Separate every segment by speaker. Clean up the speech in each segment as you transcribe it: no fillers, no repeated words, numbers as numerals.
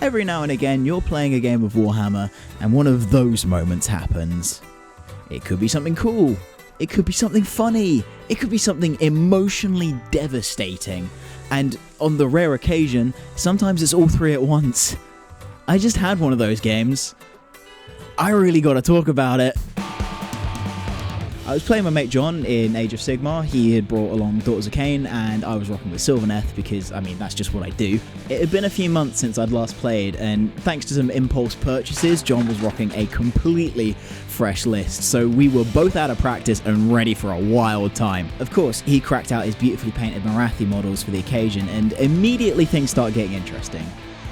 Speaker 1: Every now and again, you're playing a game of Warhammer, and one of those moments happens. It could be something cool, it could be something funny, it could be something emotionally devastating, and on the rare occasion, sometimes it's all three at once. I just had one of those games. I really gotta talk about it. I was playing my mate John in Age of Sigmar. He had brought along Daughters of Cain, and I was rocking with Sylvaneth because, I mean, that's just what I do. It had been a few months since I'd last played, and thanks to some impulse purchases, John was rocking a completely fresh list, so we were both out of practice and ready for a wild time. Of course, he cracked out his beautifully painted Morathi models for the occasion, and immediately things start getting interesting.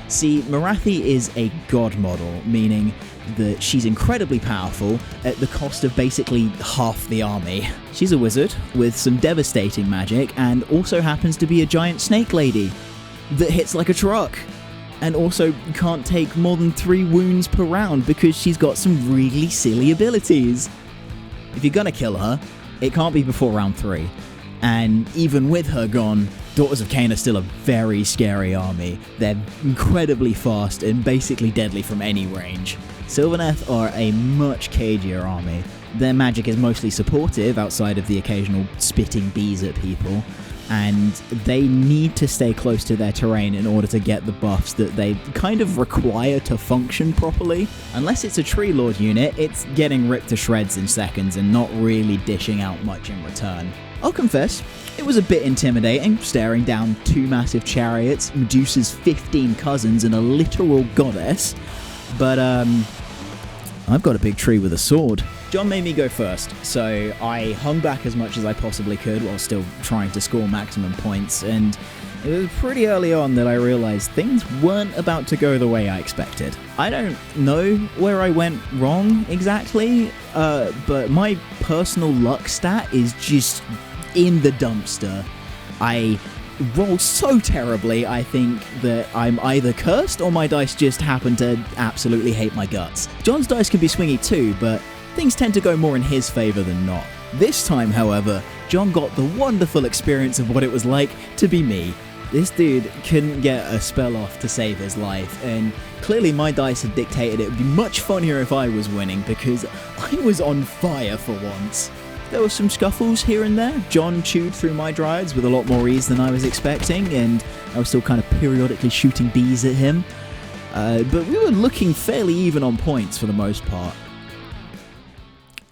Speaker 1: See, Morathi is a god model, meaning that she's incredibly powerful at the cost of basically half the army. She's a wizard with some devastating magic and also happens to be a giant snake lady that hits like a truck and also can't take more than 3 wounds per round because she's got some really silly abilities. If you're gonna kill her, it can't be before round 3. And even with her gone, Daughters of Cain are still a very scary army. They're incredibly fast and basically deadly from any range. Sylvaneth are a much cagier army. Their magic is mostly supportive outside of the occasional spitting bees at people, and they need to stay close to their terrain in order to get the buffs that they kind of require to function properly. Unless it's a Tree Lord unit, it's getting ripped to shreds in seconds and not really dishing out much in return. I'll confess, it was a bit intimidating, staring down 2 massive chariots, Medusa's 15 cousins, and a literal goddess, but I've got a big tree with a sword. John made me go first, so I hung back as much as I possibly could while still trying to score maximum points, and it was pretty early on that I realized things weren't about to go the way I expected. I don't know where I went wrong exactly, but my personal luck stat is just in the dumpster. I roll so terribly, I think that I'm either cursed or my dice just happen to absolutely hate my guts. John's dice can be swingy too, but things tend to go more in his favour than not. This time, however, John got the wonderful experience of what it was like to be me. This dude couldn't get a spell off to save his life, and clearly my dice had dictated it would be much funnier if I was winning, because I was on fire for once. There were some scuffles here and there. John chewed through my dryads with a lot more ease than I was expecting, and I was still kind of periodically shooting bees at him. But we were looking fairly even on points for the most part.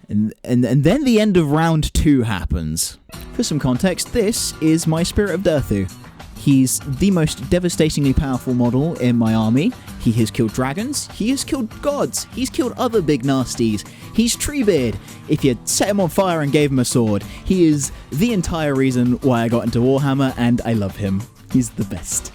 Speaker 1: And then the end of round 2 happens. For some context, this is my Spirit of Durthu. He's the most devastatingly powerful model in my army. He has killed dragons, he has killed gods, he's killed other big nasties, he's Treebeard. If you set him on fire and gave him a sword, he is the entire reason why I got into Warhammer, and I love him. He's the best.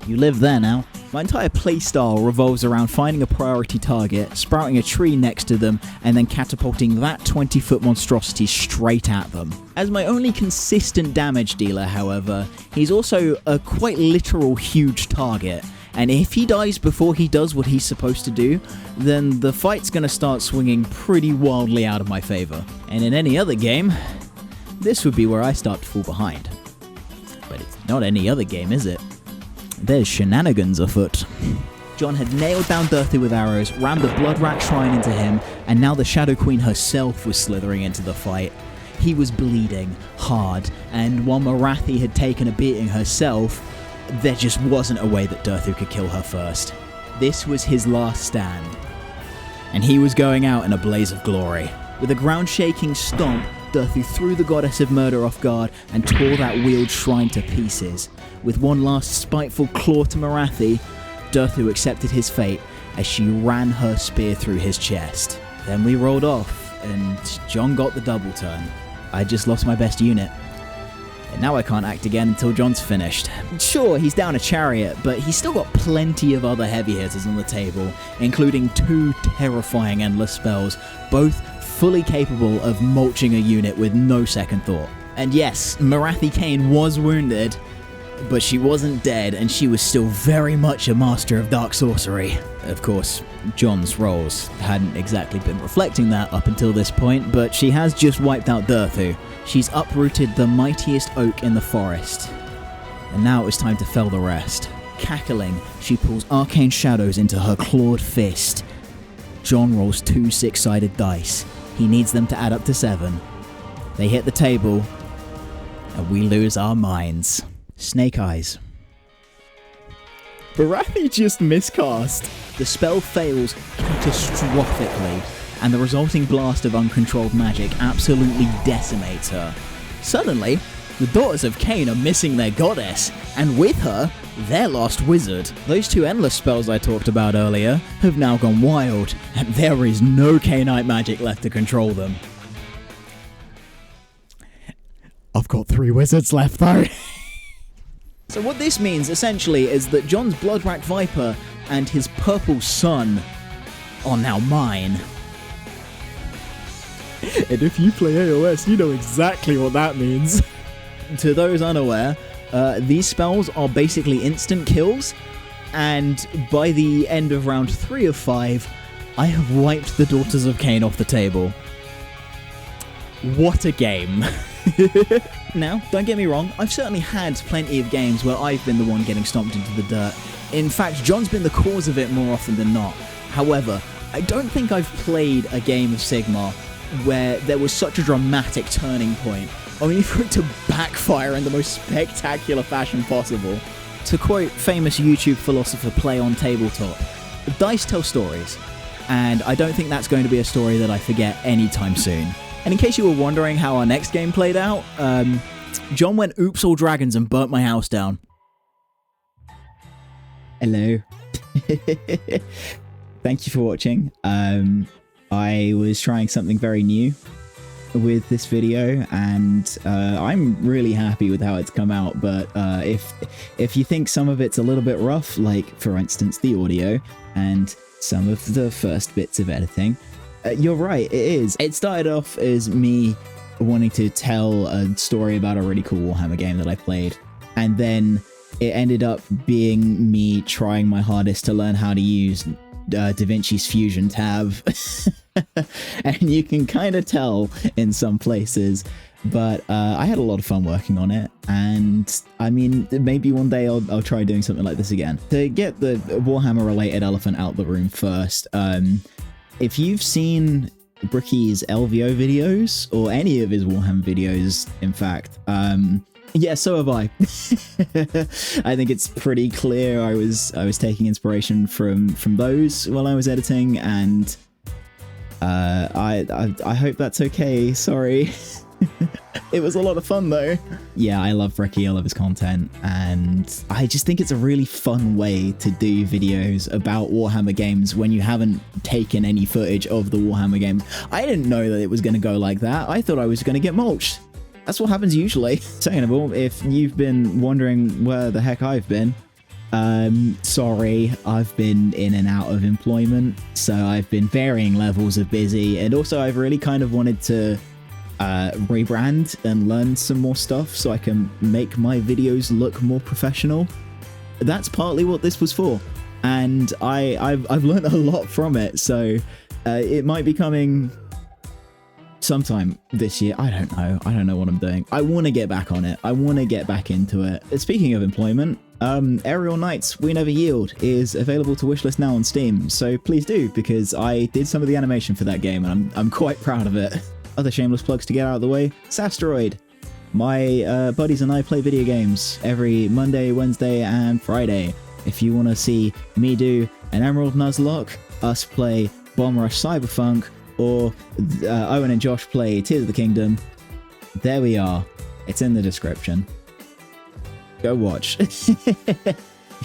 Speaker 1: You live there now. My entire playstyle revolves around finding a priority target, sprouting a tree next to them, and then catapulting that 20-foot monstrosity straight at them. As my only consistent damage dealer, however, he's also a quite literal huge target, and if he dies before he does what he's supposed to do, then the fight's gonna start swinging pretty wildly out of my favour. And in any other game, this would be where I start to fall behind. But it's not any other game, is it? There's shenanigans afoot. John had nailed down Durthu with arrows, rammed the Bloodrat Shrine into him, and now the Shadow Queen herself was slithering into the fight. He was bleeding hard, and while Morathi had taken a beating herself, there just wasn't a way that Durthu could kill her first. This was his last stand, and he was going out in a blaze of glory. With a ground-shaking stomp, Durthu threw the Goddess of Murder off guard and tore that wheeled shrine to pieces. With one last spiteful claw to Morathi, Durthu accepted his fate as she ran her spear through his chest. Then we rolled off, and John got the double turn. I just lost my best unit. And now I can't act again until John's finished. Sure, he's down a chariot, but he's still got plenty of other heavy hitters on the table, including 2 terrifying endless spells, both fully capable of mulching a unit with no second thought. And yes, Morathi Cain was wounded, but she wasn't dead, and she was still very much a master of dark sorcery. Of course, John's rolls hadn't exactly been reflecting that up until this point, but she has just wiped out Durthu. She's uprooted the mightiest oak in the forest, and now it was time to fell the rest. Cackling, she pulls arcane shadows into her clawed fist. John rolls 2 six-sided dice. He needs them to add up to 7. They hit the table, and we lose our minds. Snake Eyes. Barathi just miscast. The spell fails catastrophically, and the resulting blast of uncontrolled magic absolutely decimates her. Suddenly, the daughters of Cain are missing their goddess, and with her, their lost wizard. Those 2 endless spells I talked about earlier have now gone wild, and there is no Cainite magic left to control them. I've got 3 wizards left though. So what this means, essentially, is that John's Blood-Racked Viper and his Purple Sun are now mine. And if you play AOS, you know exactly what that means. To those unaware, these spells are basically instant kills, and by the end of round 3 of 5, I have wiped the Daughters of Cain off the table. What a game. Now, don't get me wrong, I've certainly had plenty of games where I've been the one getting stomped into the dirt. In fact, John's been the cause of it more often than not. However, I don't think I've played a game of Sigmar where there was such a dramatic turning point, only for it to backfire in the most spectacular fashion possible. To quote famous YouTube philosopher Play on Tabletop, dice tell stories, and I don't think that's going to be a story that I forget anytime soon. And in case you were wondering how our next game played out, John went oops all dragons and burnt my house down. Hello. Thank you for watching. I was trying something very new with this video, and I'm really happy with how it's come out, but if you think some of it's a little bit rough, like for instance the audio and some of the first bits of editing, you're right, it is. It started off as me wanting to tell a story about a really cool Warhammer game that I played, and then it ended up being me trying my hardest to learn how to use DaVinci's Fusion tab. And you can kind of tell in some places, but I had a lot of fun working on it, and I mean, maybe one day I'll try doing something like this again. To get the Warhammer related elephant out the room first, if you've seen Bricky's LVO videos, or any of his Warhammer videos, in fact, yeah, so have I. I think it's pretty clear I was taking inspiration from those while I was editing, and I hope that's okay. Sorry. It was a lot of fun though. Yeah, I love Ricky, I love his content, and I just think it's a really fun way to do videos about Warhammer games when you haven't taken any footage of the Warhammer games. I didn't know that it was going to go like that. I thought I was going to get mulched. That's what happens usually. Second of all, if you've been wondering where the heck I've been, sorry, I've been in and out of employment, so I've been varying levels of busy, and also I've really kind of wanted to rebrand and learn some more stuff so I can make my videos look more professional. That's partly what this was for, and I've learned a lot from it, so it might be coming sometime this year. I don't know what I'm doing. I want to get back on it. I want to get back into it. Speaking of employment, Aerial Knights We Never Yield is available to wishlist now on Steam, so please do, because I did some of the animation for that game and I'm quite proud of it. Other shameless plugs to get out of the way: Sassteroid. My buddies and I play video games every Monday, Wednesday and Friday. If you want to see me do an Emerald Nuzlocke, us play Bomb Rush Cyberpunk, or Owen and Josh play Tears of the Kingdom, there we are. It's in the description. Go watch. If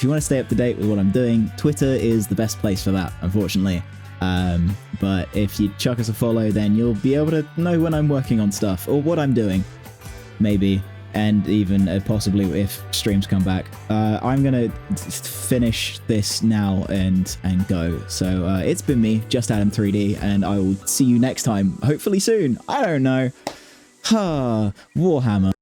Speaker 1: you want to stay up to date with what I'm doing, Twitter is the best place for that, unfortunately. But if you chuck us a follow, then you'll be able to know when I'm working on stuff, or what I'm doing, maybe, and even possibly if streams come back. I'm gonna finish this now and go. So it's been me, Just Adam 3D, and I will see you next time, hopefully soon. I don't know. Warhammer.